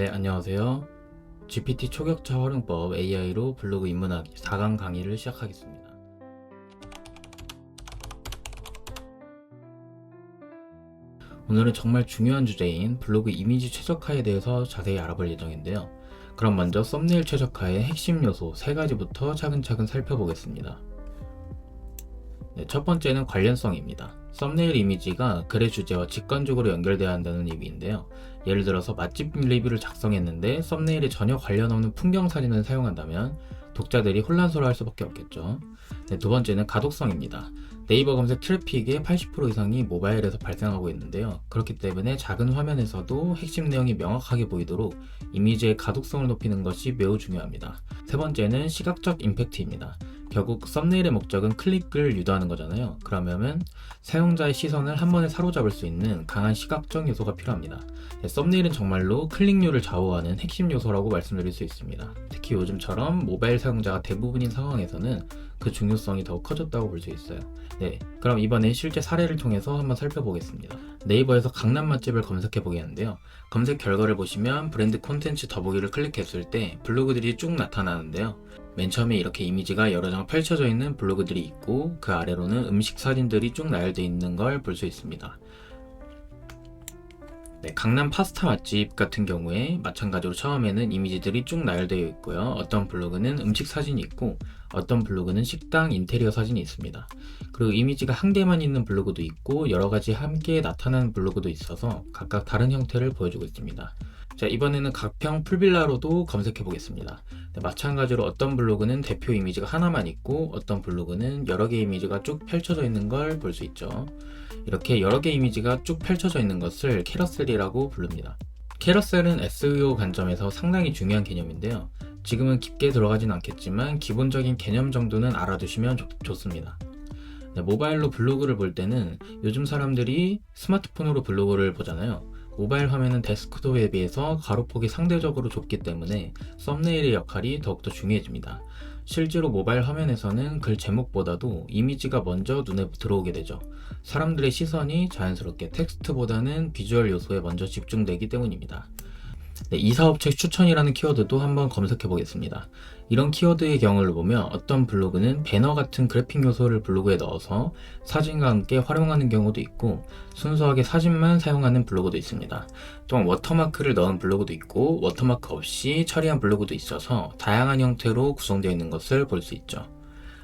네, 안녕하세요. GPT 초격차 활용법 AI로 블로그 입문하기 4강 강의를 시작하겠습니다. 오늘은 정말 중요한 주제인 블로그 이미지 최적화에 대해서 자세히 알아볼 예정인데요. 그럼 먼저 썸네일 최적화의 핵심 요소 3가지부터 차근차근 살펴보겠습니다. 네, 첫 번째는 관련성입니다. 썸네일 이미지가 글의 주제와 직관적으로 연결돼야 한다는 의미인데요. 예를 들어서 맛집 리뷰를 작성했는데 썸네일에 전혀 관련 없는 풍경 사진을 사용한다면 독자들이 혼란스러워할 수밖에 없겠죠. 네, 두 번째는 가독성입니다. 네이버 검색 트래픽의 80% 이상이 모바일에서 발생하고 있는데요. 그렇기 때문에 작은 화면에서도 핵심 내용이 명확하게 보이도록 이미지의 가독성을 높이는 것이 매우 중요합니다. 세 번째는 시각적 임팩트입니다. 결국 썸네일의 목적은 클릭을 유도하는 거잖아요. 그러면 사용자의 시선을 한 번에 사로잡을 수 있는 강한 시각적 요소가 필요합니다. 네, 썸네일은 정말로 클릭률을 좌우하는 핵심 요소라고 말씀드릴 수 있습니다. 특히 요즘처럼 모바일 사용자가 대부분인 상황에서는 그 중요성이 더욱 커졌다고 볼 수 있어요. 네, 그럼 이번엔 실제 사례를 통해서 한번 살펴보겠습니다. 네이버에서 강남 맛집을 검색해 보겠는데요. 검색 결과를 보시면 브랜드 콘텐츠 더보기를 클릭했을 때 블로그들이 쭉 나타나는데요. 맨 처음에 이렇게 이미지가 여러 장 펼쳐져 있는 블로그들이 있고 그 아래로는 음식 사진들이 쭉 나열되어 있는 걸 볼 수 있습니다. 네, 강남 파스타 맛집 같은 경우에 마찬가지로 처음에는 이미지들이 쭉 나열되어 있고요. 어떤 블로그는 음식 사진이 있고 어떤 블로그는 식당 인테리어 사진이 있습니다. 그리고 이미지가 한 개만 있는 블로그도 있고 여러 가지 함께 나타나는 블로그도 있어서 각각 다른 형태를 보여주고 있습니다. 자, 이번에는 가평 풀빌라로도 검색해 보겠습니다. 네, 마찬가지로 어떤 블로그는 대표 이미지가 하나만 있고 어떤 블로그는 여러 개의 이미지가 쭉 펼쳐져 있는 걸 볼 수 있죠. 이렇게 여러 개의 이미지가 쭉 펼쳐져 있는 것을 캐러셀이라고 부릅니다. 캐러셀은 SEO 관점에서 상당히 중요한 개념인데요. 지금은 깊게 들어가진 않겠지만 기본적인 개념 정도는 알아두시면 좋습니다. 네, 모바일로 블로그를 볼 때는 요즘 사람들이 스마트폰으로 블로그를 보잖아요. 모바일 화면은 데스크톱에 비해서 가로폭이 상대적으로 좁기 때문에 썸네일의 역할이 더욱더 중요해집니다. 실제로 모바일 화면에서는 글 제목보다도 이미지가 먼저 눈에 들어오게 되죠. 사람들의 시선이 자연스럽게 텍스트보다는 비주얼 요소에 먼저 집중되기 때문입니다. 네, 이사업체 추천이라는 키워드도 한번 검색해 보겠습니다. 이런 키워드의 경우를 보면 어떤 블로그는 배너 같은 그래픽 요소를 블로그에 넣어서 사진과 함께 활용하는 경우도 있고 순수하게 사진만 사용하는 블로그도 있습니다. 또한 워터마크를 넣은 블로그도 있고 워터마크 없이 처리한 블로그도 있어서 다양한 형태로 구성되어 있는 것을 볼 수 있죠.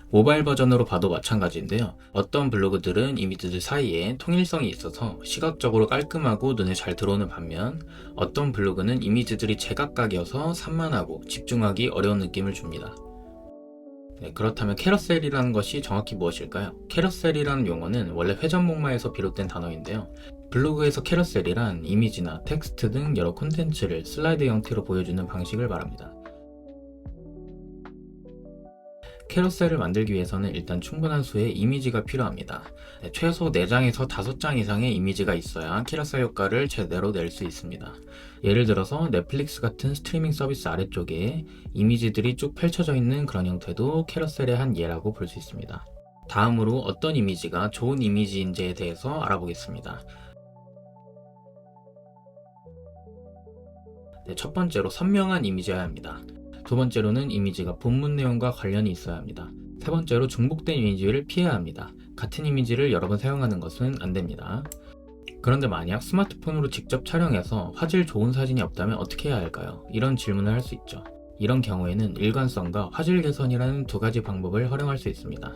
모바일 버전으로 봐도 마찬가지인데요. 어떤 블로그들은 이미지들 사이에 통일성이 있어서 시각적으로 깔끔하고 눈에 잘 들어오는 반면 어떤 블로그는 이미지들이 제각각이어서 산만하고 집중하기 어려운 느낌을 줍니다. 네, 그렇다면 캐러셀이라는 것이 정확히 무엇일까요? 캐러셀이라는 용어는 원래 회전목마에서 비롯된 단어인데요. 블로그에서 캐러셀이란 이미지나 텍스트 등 여러 콘텐츠를 슬라이드 형태로 보여주는 방식을 말합니다. 캐러셀을 만들기 위해서는 일단 충분한 수의 이미지가 필요합니다. 네, 최소 4장에서 5장 이상의 이미지가 있어야 캐러셀 효과를 제대로 낼 수 있습니다. 예를 들어서 넷플릭스 같은 스트리밍 서비스 아래쪽에 이미지들이 쭉 펼쳐져 있는 그런 형태도 캐러셀의 한 예라고 볼 수 있습니다. 다음으로 어떤 이미지가 좋은 이미지인지에 대해서 알아보겠습니다. 네, 첫 번째로 선명한 이미지여야 합니다. 두 번째로는 이미지가 본문 내용과 관련이 있어야 합니다. 세 번째로 중복된 이미지를 피해야 합니다. 같은 이미지를 여러 번 사용하는 것은 안 됩니다. 그런데 만약 스마트폰으로 직접 촬영해서 화질 좋은 사진이 없다면 어떻게 해야 할까요? 이런 질문을 할 수 있죠. 이런 경우에는 일관성과 화질 개선이라는 두 가지 방법을 활용할 수 있습니다.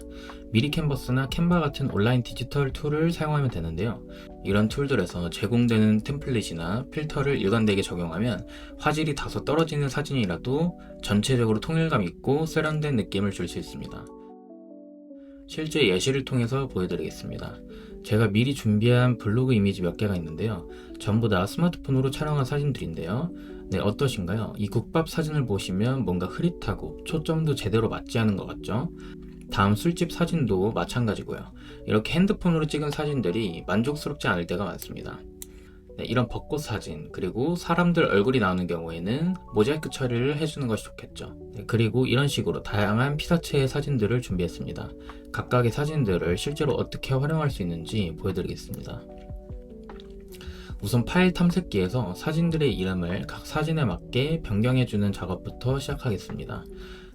미리 캔버스나 캔바 같은 온라인 디지털 툴을 사용하면 되는데요. 이런 툴들에서 제공되는 템플릿이나 필터를 일관되게 적용하면 화질이 다소 떨어지는 사진이라도 전체적으로 통일감 있고 세련된 느낌을 줄 수 있습니다. 실제 예시를 통해서 보여드리겠습니다. 제가 미리 준비한 블로그 이미지 몇 개가 있는데요. 전부 다 스마트폰으로 촬영한 사진들인데요. 네, 어떠신가요? 이 국밥 사진을 보시면 뭔가 흐릿하고 초점도 제대로 맞지 않은 것 같죠? 다음 술집 사진도 마찬가지고요. 이렇게 핸드폰으로 찍은 사진들이 만족스럽지 않을 때가 많습니다. 네, 이런 벚꽃 사진, 그리고 사람들 얼굴이 나오는 경우에는 모자이크 처리를 해주는 것이 좋겠죠. 네, 그리고 이런 식으로 다양한 피사체의 사진들을 준비했습니다. 각각의 사진들을 실제로 어떻게 활용할 수 있는지 보여드리겠습니다. 우선 파일 탐색기에서 사진들의 이름을 각 사진에 맞게 변경해주는 작업부터 시작하겠습니다.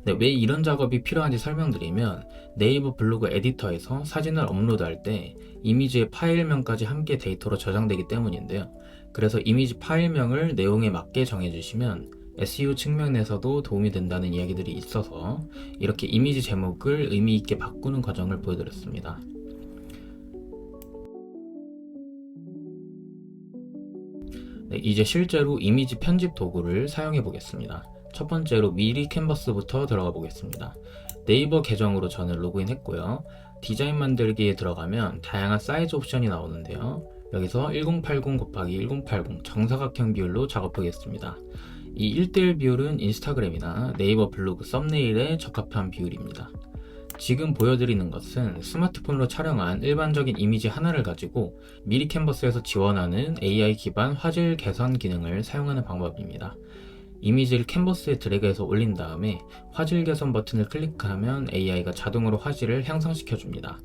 네, 왜 이런 작업이 필요한지 설명드리면 네이버 블로그 에디터에서 사진을 업로드할 때 이미지의 파일명까지 함께 데이터로 저장되기 때문인데요. 그래서 이미지 파일명을 내용에 맞게 정해주시면 SEO 측면에서도 도움이 된다는 이야기들이 있어서 이렇게 이미지 제목을 의미 있게 바꾸는 과정을 보여드렸습니다. 네, 이제 실제로 이미지 편집 도구를 사용해 보겠습니다. 첫 번째로 미리 캔버스부터 들어가 보겠습니다. 네이버 계정으로 저는 로그인 했고요. 디자인 만들기에 들어가면 다양한 사이즈 옵션이 나오는데요. 여기서 1080 곱하기 1080 정사각형 비율로 작업하겠습니다. 이 1:1 비율은 인스타그램이나 네이버 블로그 썸네일에 적합한 비율입니다. 지금 보여드리는 것은 스마트폰으로 촬영한 일반적인 이미지 하나를 가지고 미리 캔버스에서 지원하는 AI 기반 화질 개선 기능을 사용하는 방법입니다. 이미지를 캔버스에 드래그해서 올린 다음에 화질 개선 버튼을 클릭하면 AI가 자동으로 화질을 향상시켜 줍니다.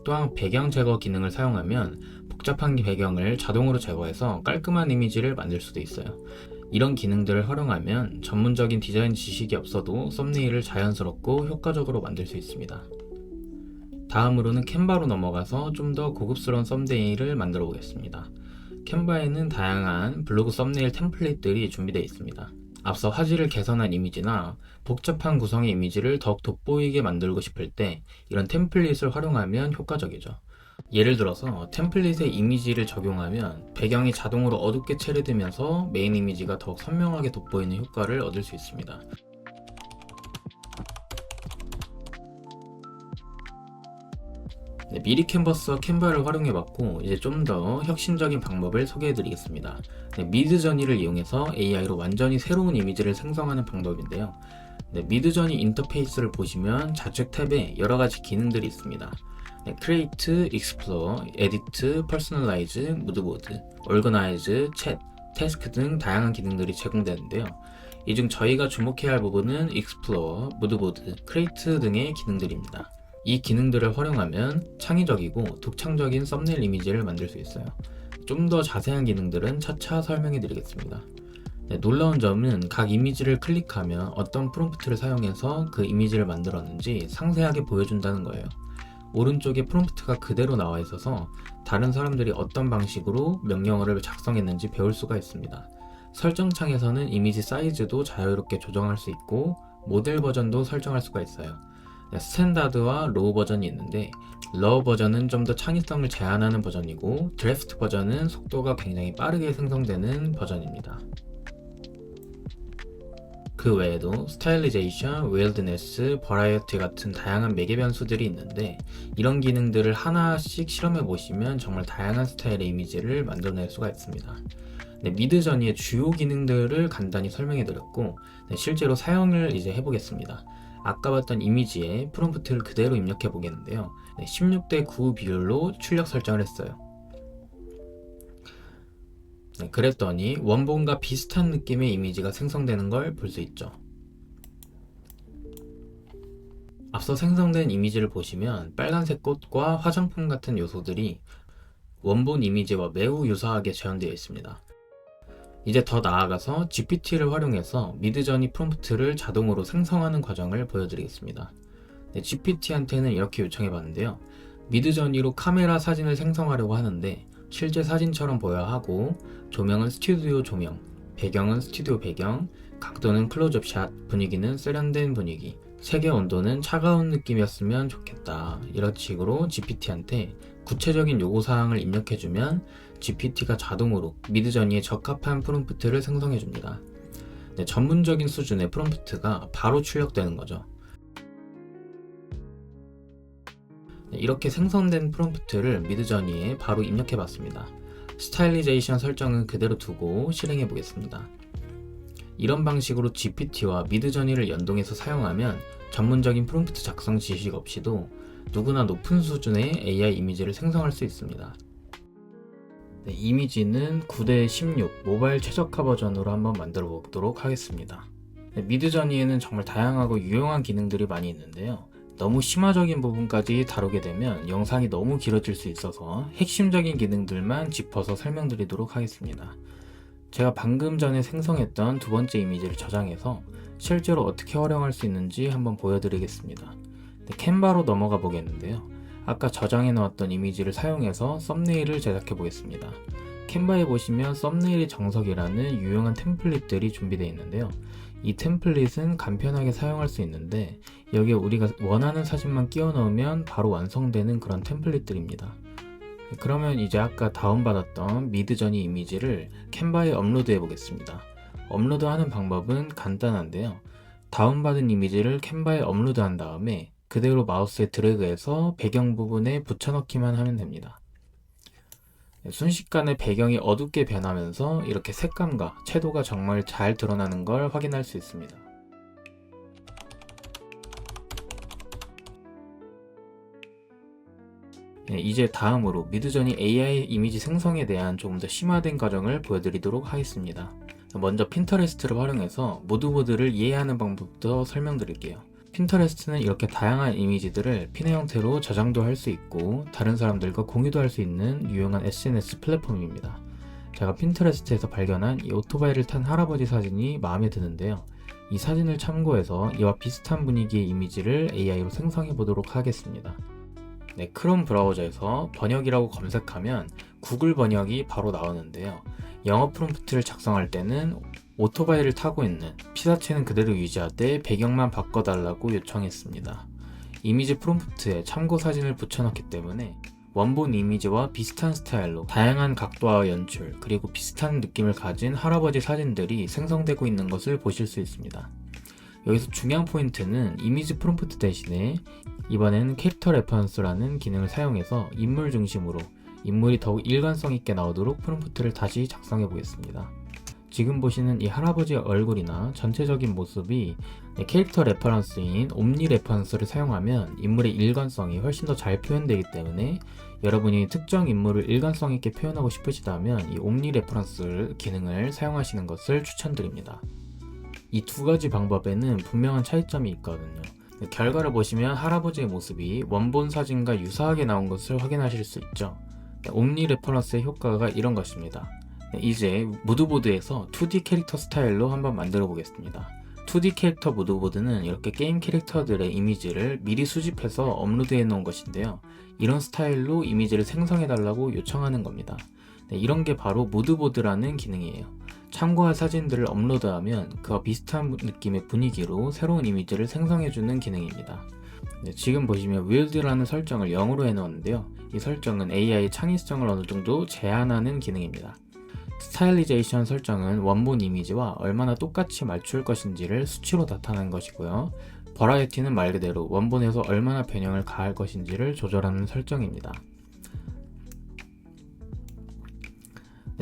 또한 배경 제거 기능을 사용하면 복잡한 배경을 자동으로 제거해서 깔끔한 이미지를 만들 수도 있어요. 이런 기능들을 활용하면 전문적인 디자인 지식이 없어도 썸네일을 자연스럽고 효과적으로 만들 수 있습니다. 다음으로는 캔바로 넘어가서 좀 더 고급스러운 썸네일을 만들어 보겠습니다. 캔바에는 다양한 블로그 썸네일 템플릿들이 준비되어 있습니다. 앞서 화질을 개선한 이미지나 복잡한 구성의 이미지를 더욱 돋보이게 만들고 싶을 때 이런 템플릿을 활용하면 효과적이죠. 예를 들어서 템플릿에 이미지를 적용하면 배경이 자동으로 어둡게 처리되면서 메인 이미지가 더욱 선명하게 돋보이는 효과를 얻을 수 있습니다. 네, 미리 캔버스와 캔바를 활용해봤고 이제 좀 더 혁신적인 방법을 소개해드리겠습니다. 네, 미드저니를 이용해서 AI로 완전히 새로운 이미지를 생성하는 방법인데요. 네, 미드저니 인터페이스를 보시면 좌측 탭에 여러가지 기능들이 있습니다. 네, Create, Explore, Edit, Personalize, Moodboard, Organize, Chat, Task 등 다양한 기능들이 제공되는데요. 이 중 저희가 주목해야 할 부분은 Explore, Moodboard, Create 등의 기능들입니다. 이 기능들을 활용하면 창의적이고 독창적인 썸네일 이미지를 만들 수 있어요. 좀 더 자세한 기능들은 차차 설명해 드리겠습니다. 네, 놀라운 점은 각 이미지를 클릭하면 어떤 프롬프트를 사용해서 그 이미지를 만들었는지 상세하게 보여준다는 거예요. 오른쪽에 프롬프트가 그대로 나와 있어서 다른 사람들이 어떤 방식으로 명령어를 작성했는지 배울 수가 있습니다. 설정창에서는 이미지 사이즈도 자유롭게 조정할 수 있고 모델 버전도 설정할 수가 있어요. 스탠다드와 로우 버전이 있는데 로우 버전은 좀 더 창의성을 제한하는 버전이고 드래프트 버전은 속도가 굉장히 빠르게 생성되는 버전입니다. 그 외에도 스타일리제이션, 웨일드네스, 버라이어티 같은 다양한 매개 변수들이 있는데 이런 기능들을 하나씩 실험해 보시면 정말 다양한 스타일의 이미지를 만들어낼 수가 있습니다. 네, 미드저니의 주요 기능들을 간단히 설명해 드렸고 실제로 사용을 이제 해보겠습니다. 아까 봤던 이미지에 프롬프트를 그대로 입력해 보겠는데요. 16:9 비율로 출력 설정을 했어요. 그랬더니 원본과 비슷한 느낌의 이미지가 생성되는 걸 볼 수 있죠. 앞서 생성된 이미지를 보시면 빨간색 꽃과 화장품 같은 요소들이 원본 이미지와 매우 유사하게 재현되어 있습니다. 이제 더 나아가서 GPT를 활용해서 미드저니 프롬프트를 자동으로 생성하는 과정을 보여드리겠습니다. 네, GPT한테는 이렇게 요청해봤는데요. 미드저니로 카메라 사진을 생성하려고 하는데 실제 사진처럼 보여야 하고 조명은 스튜디오 조명, 배경은 스튜디오 배경, 각도는 클로즈업 샷, 분위기는 세련된 분위기, 색의 온도는 차가운 느낌이었으면 좋겠다. 이런 식으로 GPT한테 구체적인 요구사항을 입력해주면 GPT가 자동으로 미드저니에 적합한 프롬프트를 생성해줍니다. 네, 전문적인 수준의 프롬프트가 바로 출력되는 거죠. 네, 이렇게 생성된 프롬프트를 미드저니에 바로 입력해봤습니다. 스타일리제이션 설정은 그대로 두고 실행해 보겠습니다. 이런 방식으로 GPT와 미드저니를 연동해서 사용하면 전문적인 프롬프트 작성 지식 없이도 누구나 높은 수준의 AI 이미지를 생성할 수 있습니다. 네, 이미지는 9:16 모바일 최적화 버전으로 한번 만들어 보도록 하겠습니다. 네, 미드저니에는 정말 다양하고 유용한 기능들이 많이 있는데요. 너무 심화적인 부분까지 다루게 되면 영상이 너무 길어질 수 있어서 핵심적인 기능들만 짚어서 설명드리도록 하겠습니다. 제가 방금 전에 생성했던 두 번째 이미지를 저장해서 실제로 어떻게 활용할 수 있는지 한번 보여드리겠습니다. 캔바로 넘어가 보겠는데요. 아까 저장해 놓았던 이미지를 사용해서 썸네일을 제작해 보겠습니다. 캔바에 보시면 썸네일의 정석이라는 유용한 템플릿들이 준비되어 있는데요. 이 템플릿은 간편하게 사용할 수 있는데 여기에 우리가 원하는 사진만 끼워 넣으면 바로 완성되는 그런 템플릿들입니다. 그러면 이제 아까 다운받았던 미드저니 이미지를 캔바에 업로드해 보겠습니다. 업로드하는 방법은 간단한데요. 다운받은 이미지를 캔바에 업로드한 다음에 그대로 마우스에 드래그해서 배경 부분에 붙여넣기만 하면 됩니다. 순식간에 배경이 어둡게 변하면서 이렇게 색감과 채도가 정말 잘 드러나는 걸 확인할 수 있습니다. 이제 다음으로 미드저니 AI 이미지 생성에 대한 조금 더 심화된 과정을 보여드리도록 하겠습니다. 먼저 핀터레스트를 활용해서 무드보드를 이해하는 방법부터 설명드릴게요. 핀터레스트는 이렇게 다양한 이미지들을 핀의 형태로 저장도 할 수 있고 다른 사람들과 공유도 할 수 있는 유용한 SNS 플랫폼입니다. 제가 핀터레스트에서 발견한 이 오토바이를 탄 할아버지 사진이 마음에 드는데요. 이 사진을 참고해서 이와 비슷한 분위기의 이미지를 AI로 생성해 보도록 하겠습니다. 크롬 브라우저에서 번역이라고 검색하면 구글 번역이 바로 나오는데요. 영어 프롬프트를 작성할 때는 오토바이를 타고 있는 피사체는 그대로 유지하되 배경만 바꿔달라고 요청했습니다. 이미지 프롬프트에 참고 사진을 붙여넣기 때문에 원본 이미지와 비슷한 스타일로 다양한 각도와 연출 그리고 비슷한 느낌을 가진 할아버지 사진들이 생성되고 있는 것을 보실 수 있습니다. 여기서 중요한 포인트는 이미지 프롬프트 대신에 이번에는 캐릭터 레퍼런스라는 기능을 사용해서 인물 중심으로 인물이 더욱 일관성 있게 나오도록 프롬프트를 다시 작성해 보겠습니다. 지금 보시는 이 할아버지의 얼굴이나 전체적인 모습이 캐릭터 레퍼런스인 옴니 레퍼런스를 사용하면 인물의 일관성이 훨씬 더 잘 표현되기 때문에 여러분이 특정 인물을 일관성 있게 표현하고 싶으시다면 이 옴니 레퍼런스 기능을 사용하시는 것을 추천드립니다. 이 두 가지 방법에는 분명한 차이점이 있거든요. 결과를 보시면 할아버지의 모습이 원본 사진과 유사하게 나온 것을 확인하실 수 있죠. 옴니 레퍼런스의 효과가 이런 것입니다. 이제 무드보드에서 2D 캐릭터 스타일로 한번 만들어 보겠습니다. 2D 캐릭터 무드보드는 이렇게 게임 캐릭터들의 이미지를 미리 수집해서 업로드해 놓은 것인데요. 이런 스타일로 이미지를 생성해 달라고 요청하는 겁니다. 이런 게 바로 무드보드라는 기능이에요. 참고할 사진들을 업로드하면 그와 비슷한 느낌의 분위기로 새로운 이미지를 생성해주는 기능입니다. 지금 보시면 weird라는 설정을 0으로 해놓았는데요. 이 설정은 AI의 창의성을 어느 정도 제한하는 기능입니다. 스타일리제이션 설정은 원본 이미지와 얼마나 똑같이 맞출 것인지를 수치로 나타내는 것이고요. 버라이어티는 말 그대로 원본에서 얼마나 변형을 가할 것인지를 조절하는 설정입니다.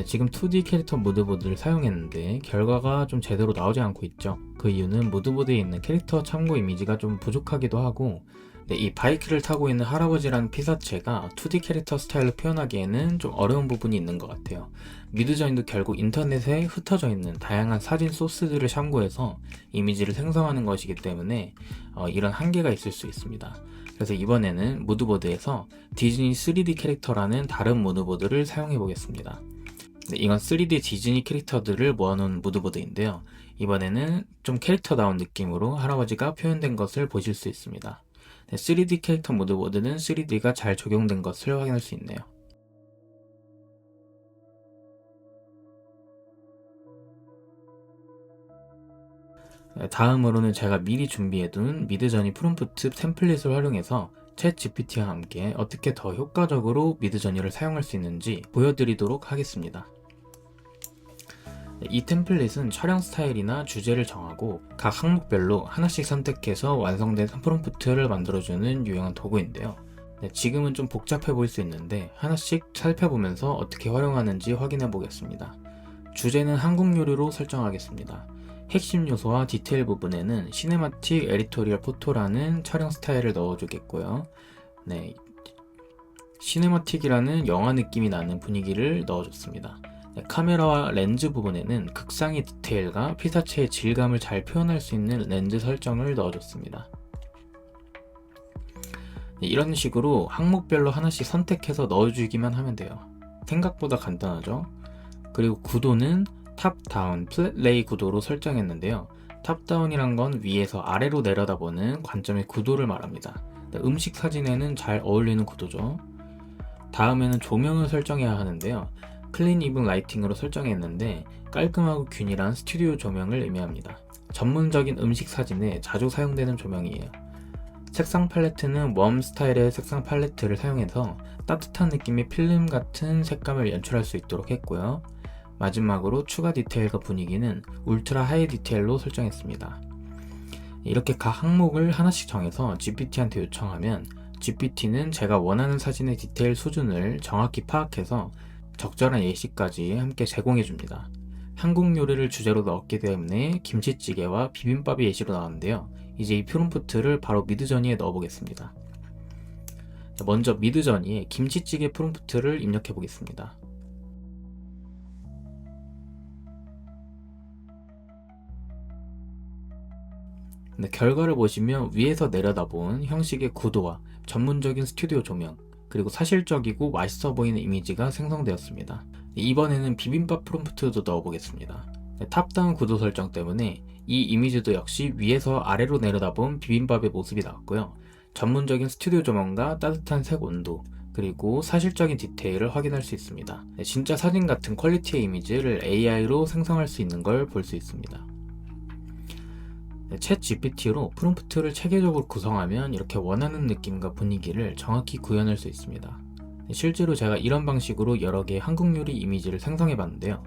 지금 2D 캐릭터 무드보드를 사용했는데 결과가 좀 제대로 나오지 않고 있죠. 그 이유는 무드보드에 있는 캐릭터 참고 이미지가 좀 부족하기도 하고 이 바이크를 타고 있는 할아버지라는 피사체가 2D 캐릭터 스타일로 표현하기에는 좀 어려운 부분이 있는 것 같아요. 미드저니도 결국 인터넷에 흩어져 있는 다양한 사진 소스들을 참고해서 이미지를 생성하는 것이기 때문에 이런 한계가 있을 수 있습니다. 그래서 이번에는 무드보드에서 디즈니 3D 캐릭터라는 다른 무드보드를 사용해 보겠습니다. 이건 3D 디즈니 캐릭터들을 모아놓은 무드보드인데요. 이번에는 좀 캐릭터다운 느낌으로 할아버지가 표현된 것을 보실 수 있습니다. 3D 캐릭터 무드보드는 3D가 잘 적용된 것을 확인할 수 있네요. 다음으로는 제가 미리 준비해둔 미드저니 프롬프트 템플릿을 활용해서 챗 GPT와 함께 어떻게 더 효과적으로 미드저니를 사용할 수 있는지 보여드리도록 하겠습니다. 이 템플릿은 촬영 스타일이나 주제를 정하고 각 항목별로 하나씩 선택해서 완성된 프롬프트를 만들어주는 유용한 도구인데요. 지금은 좀 복잡해 보일 수 있는데 하나씩 살펴보면서 어떻게 활용하는지 확인해 보겠습니다. 주제는 한국 요리로 설정하겠습니다. 핵심 요소와 디테일 부분에는 시네마틱 에디토리얼 포토라는 촬영 스타일을 넣어주겠고요. 시네마틱이라는 영화 느낌이 나는 분위기를 넣어줬습니다. 카메라와 렌즈 부분에는 극상의 디테일과 피사체의 질감을 잘 표현할 수 있는 렌즈 설정을 넣어줬습니다. 이런 식으로 항목별로 하나씩 선택해서 넣어주기만 하면 돼요. 생각보다 간단하죠? 그리고 구도는 탑다운, 플랫레이 구도로 설정했는데요. 탑다운이란 건 위에서 아래로 내려다보는 관점의 구도를 말합니다. 음식 사진에는 잘 어울리는 구도죠. 다음에는 조명을 설정해야 하는데요. 클린 이븐 라이팅으로 설정했는데 깔끔하고 균일한 스튜디오 조명을 의미합니다. 전문적인 음식 사진에 자주 사용되는 조명이에요. 색상 팔레트는 웜 스타일의 색상 팔레트를 사용해서 따뜻한 느낌의 필름 같은 색감을 연출할 수 있도록 했고요. 마지막으로 추가 디테일과 분위기는 울트라 하이 디테일로 설정했습니다. 이렇게 각 항목을 하나씩 정해서 GPT한테 요청하면 GPT는 제가 원하는 사진의 디테일 수준을 정확히 파악해서 적절한 예시까지 함께 제공해줍니다. 한국 요리를 주제로 넣었기 때문에 김치찌개와 비빔밥이 예시로 나왔는데요. 이제 이 프롬프트를 바로 미드저니에 넣어보겠습니다. 먼저 미드저니에 김치찌개 프롬프트를 입력해 보겠습니다. 결과를 보시면 위에서 내려다본 형식의 구도와 전문적인 스튜디오 조명, 그리고 사실적이고 맛있어 보이는 이미지가 생성되었습니다. 이번에는 비빔밥 프롬프트도 넣어보겠습니다. 탑다운 구도 설정 때문에 이 이미지도 역시 위에서 아래로 내려다본 비빔밥의 모습이 나왔고요. 전문적인 스튜디오 조명과 따뜻한 색 온도, 그리고 사실적인 디테일을 확인할 수 있습니다. 진짜 사진 같은 퀄리티의 이미지를 AI로 생성할 수 있는 걸 볼 수 있습니다. 챗 GPT로 프롬프트를 체계적으로 구성하면 이렇게 원하는 느낌과 분위기를 정확히 구현할 수 있습니다. 실제로 제가 이런 방식으로 여러 개의 한국 요리 이미지를 생성해 봤는데요.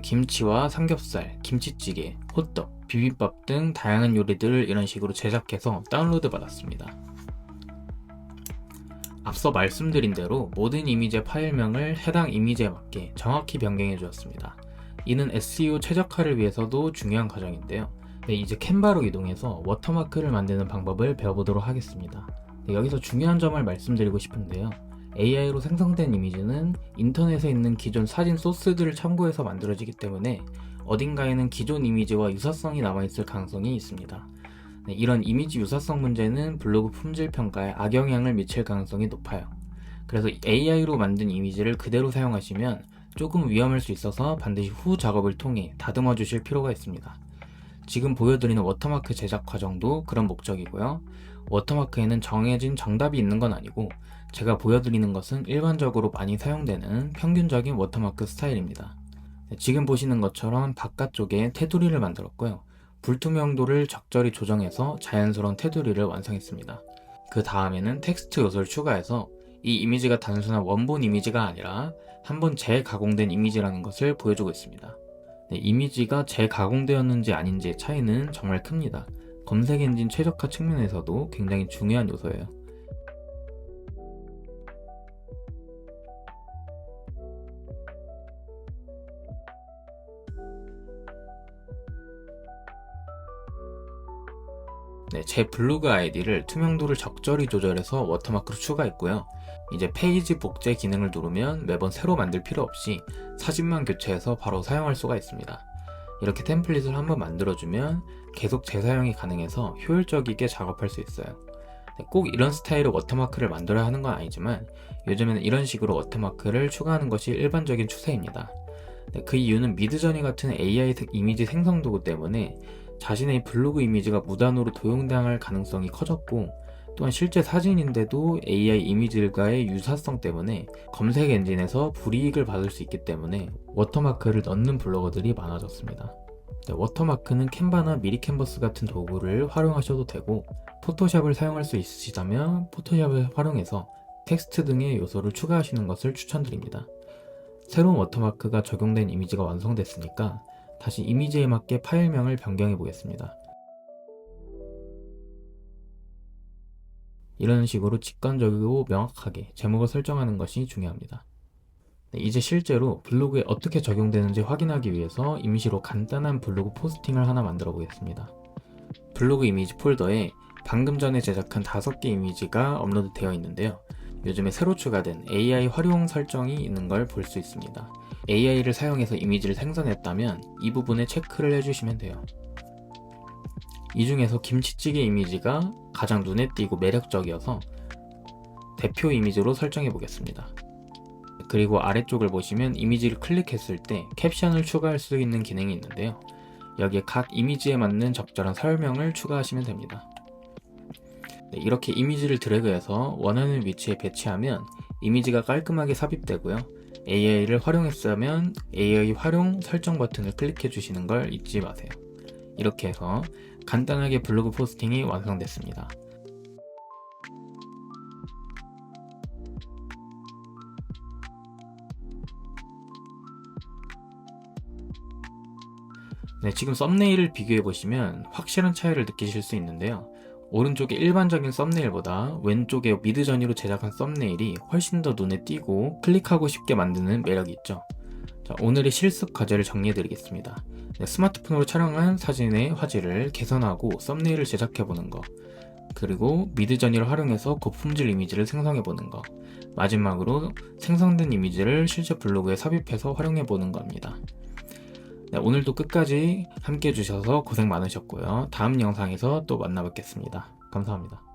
김치와 삼겹살, 김치찌개, 호떡, 비빔밥 등 다양한 요리들을 이런 식으로 제작해서 다운로드 받았습니다. 앞서 말씀드린 대로 모든 이미지의 파일명을 해당 이미지에 맞게 정확히 변경해 주었습니다. 이는 SEO 최적화를 위해서도 중요한 과정인데요. 이제 캔바로 이동해서 워터마크를 만드는 방법을 배워보도록 하겠습니다. 여기서 중요한 점을 말씀드리고 싶은데요. AI로 생성된 이미지는 인터넷에 있는 기존 사진 소스들을 참고해서 만들어지기 때문에 어딘가에는 기존 이미지와 유사성이 남아있을 가능성이 있습니다. 이런 이미지 유사성 문제는 블로그 품질 평가에 악영향을 미칠 가능성이 높아요. 그래서 AI로 만든 이미지를 그대로 사용하시면 조금 위험할 수 있어서 반드시 후 작업을 통해 다듬어 주실 필요가 있습니다. 지금 보여드리는 워터마크 제작 과정도 그런 목적이고요. 워터마크에는 정해진 정답이 있는 건 아니고 제가 보여드리는 것은 일반적으로 많이 사용되는 평균적인 워터마크 스타일입니다. 지금 보시는 것처럼 바깥쪽에 테두리를 만들었고요. 불투명도를 적절히 조정해서 자연스러운 테두리를 완성했습니다. 그 다음에는 텍스트 요소를 추가해서 이 이미지가 단순한 원본 이미지가 아니라 한번 재가공된 이미지라는 것을 보여주고 있습니다. 이미지가 재가공되었는지 아닌지의 차이는 정말 큽니다. 검색 엔진 최적화 측면에서도 굉장히 중요한 요소예요. 제 블로그 아이디를 투명도를 적절히 조절해서 워터마크로 추가했고요. 이제 페이지 복제 기능을 누르면 매번 새로 만들 필요 없이 사진만 교체해서 바로 사용할 수가 있습니다. 이렇게 템플릿을 한번 만들어주면 계속 재사용이 가능해서 효율적이게 작업할 수 있어요. 꼭 이런 스타일의 워터마크를 만들어야 하는 건 아니지만 요즘에는 이런 식으로 워터마크를 추가하는 것이 일반적인 추세입니다. 그 이유는 미드저니 같은 AI 이미지 생성 도구 때문에 자신의 블로그 이미지가 무단으로 도용당할 가능성이 커졌고, 또한 실제 사진인데도 AI 이미지들과의 유사성 때문에 검색 엔진에서 불이익을 받을 수 있기 때문에 워터마크를 넣는 블로거들이 많아졌습니다. 워터마크는 캔바나 미리캔버스 같은 도구를 활용하셔도 되고, 포토샵을 사용할 수 있으시다면 포토샵을 활용해서 텍스트 등의 요소를 추가하시는 것을 추천드립니다. 새로운 워터마크가 적용된 이미지가 완성됐으니까 다시 이미지에 맞게 파일명을 변경해 보겠습니다. 이런 식으로 직관적이고 명확하게 제목을 설정하는 것이 중요합니다. 이제 실제로 블로그에 어떻게 적용되는지 확인하기 위해서 임시로 간단한 블로그 포스팅을 하나 만들어 보겠습니다. 블로그 이미지 폴더에 방금 전에 제작한 5개 이미지가 업로드 되어 있는데요. 요즘에 새로 추가된 AI 활용 설정이 있는 걸 볼 수 있습니다. AI를 사용해서 이미지를 생성했다면 이 부분에 체크를 해주시면 돼요. 이 중에서 김치찌개 이미지가 가장 눈에 띄고 매력적이어서 대표 이미지로 설정해 보겠습니다. 그리고 아래쪽을 보시면 이미지를 클릭했을 때 캡션을 추가할 수 있는 기능이 있는데요. 여기에 각 이미지에 맞는 적절한 설명을 추가하시면 됩니다. 이렇게 이미지를 드래그해서 원하는 위치에 배치하면 이미지가 깔끔하게 삽입되고요. AI를 활용했으면 AI 활용 설정 버튼을 클릭해 주시는 걸 잊지 마세요. 이렇게 해서 간단하게 블로그 포스팅이 완성됐습니다. 네, 지금 썸네일을 비교해 보시면 확실한 차이를 느끼실 수 있는데요. 오른쪽의 일반적인 썸네일보다 왼쪽에 미드저니로 제작한 썸네일이 훨씬 더 눈에 띄고 클릭하고 쉽게 만드는 매력이 있죠. 자, 오늘의 실습 과제를 정리해 드리겠습니다. 네, 스마트폰으로 촬영한 사진의 화질을 개선하고 썸네일을 제작해 보는 거, 그리고 미드저니를 활용해서 고품질 이미지를 생성해 보는 거, 마지막으로 생성된 이미지를 실제 블로그에 삽입해서 활용해 보는 겁니다. 네, 오늘도 끝까지 함께 해주셔서 고생 많으셨고요. 다음 영상에서 또 만나 뵙겠습니다. 감사합니다.